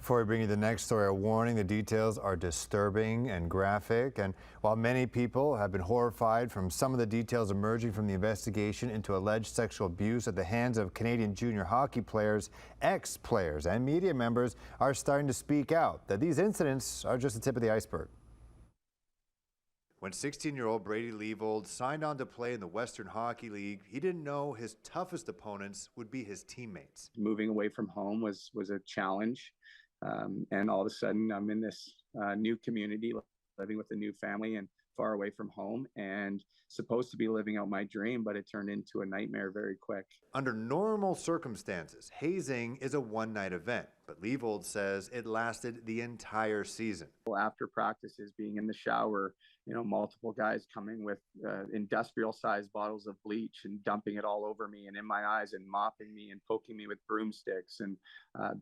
Before we bring you the next story, a warning: the details are disturbing and graphic. And while many people have been horrified from some of the details emerging from the investigation into alleged sexual abuse at the hands of Canadian junior hockey players, ex-players and media members are starting to speak out that these incidents are just the tip of the iceberg. When 16-year-old Brady Leavold signed on to play in the Western Hockey League, he didn't know his toughest opponents would be his teammates. Moving away from home was a challenge. And all of a sudden, I'm in this new community, living with a new family and far away from home, and supposed to be living out my dream, but it turned into a nightmare very quick. Under normal circumstances, hazing is a one-night event, but Leavold says it lasted the entire season. After practices, being in the shower, multiple guys coming with industrial-sized bottles of bleach and dumping it all over me and in my eyes and mopping me and poking me with broomsticks, and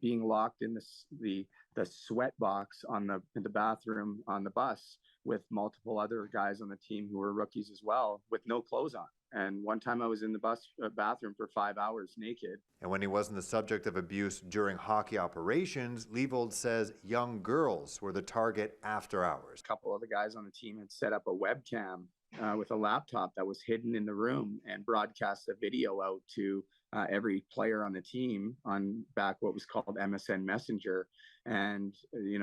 being locked in the sweat box in the bathroom on the bus with multiple other guys on the team who were rookies as well, with no clothes on. And one time I was in the bathroom for 5 hours naked. And when he wasn't the subject of abuse during hockey operations, Leavold says young girls were the target after hours. A couple of the guys on the team had set up a webcam with a laptop that was hidden in the room and broadcast a video out to every player on the team on back what was called MSN Messenger. And,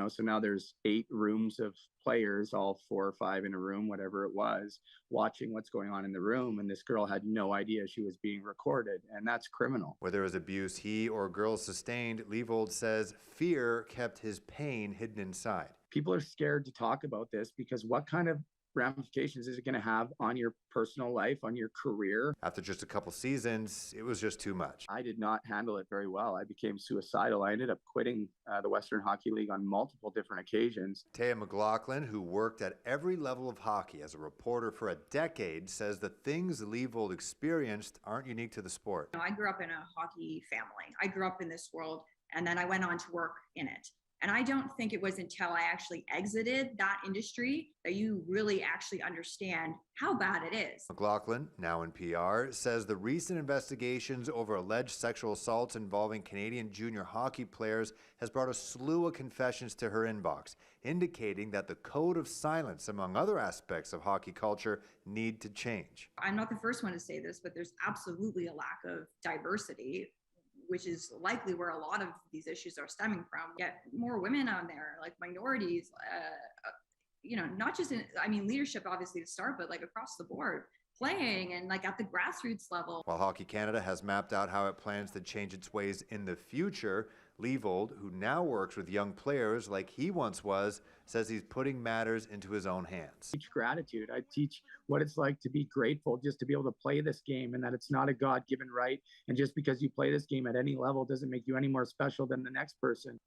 so now there's 8 rooms of players, all 4 or 5 in a room, whatever it was, watching what's going on in the room. And this girl had no idea she was being recorded. And that's criminal. Whether it was abuse he or girls sustained, Leavold says fear kept his pain hidden inside. People are scared to talk about this because what kind of ramifications is it going to have on your personal life, on your career? After just a couple seasons, it was just too much. I did not handle it very well. I became suicidal. I ended up quitting the Western Hockey League on multiple different occasions. Tieja MacLaughlin, who worked at every level of hockey as a reporter for a decade, says the things Leavold experienced aren't unique to the sport. I grew up in a hockey family. I grew up in this world, and then I went on to work in it. And I don't think it was until I actually exited that industry that you really actually understand how bad it is. MacLaughlin, now in PR, says the recent investigations over alleged sexual assaults involving Canadian junior hockey players has brought a slew of confessions to her inbox, indicating that the code of silence, among other aspects of hockey culture, need to change. I'm not the first one to say this, but there's absolutely a lack of diversity, which is likely where a lot of these issues are stemming from. Get more women on there, like minorities, not just in, leadership obviously to start, but like across the board, playing and like at the grassroots level. While Hockey Canada has mapped out how it plans to change its ways in the future, Leavold, who now works with young players like he once was, says he's putting matters into his own hands. I teach gratitude. I teach what it's like to be grateful just to be able to play this game, and that it's not a God-given right. And just because you play this game at any level doesn't make you any more special than the next person.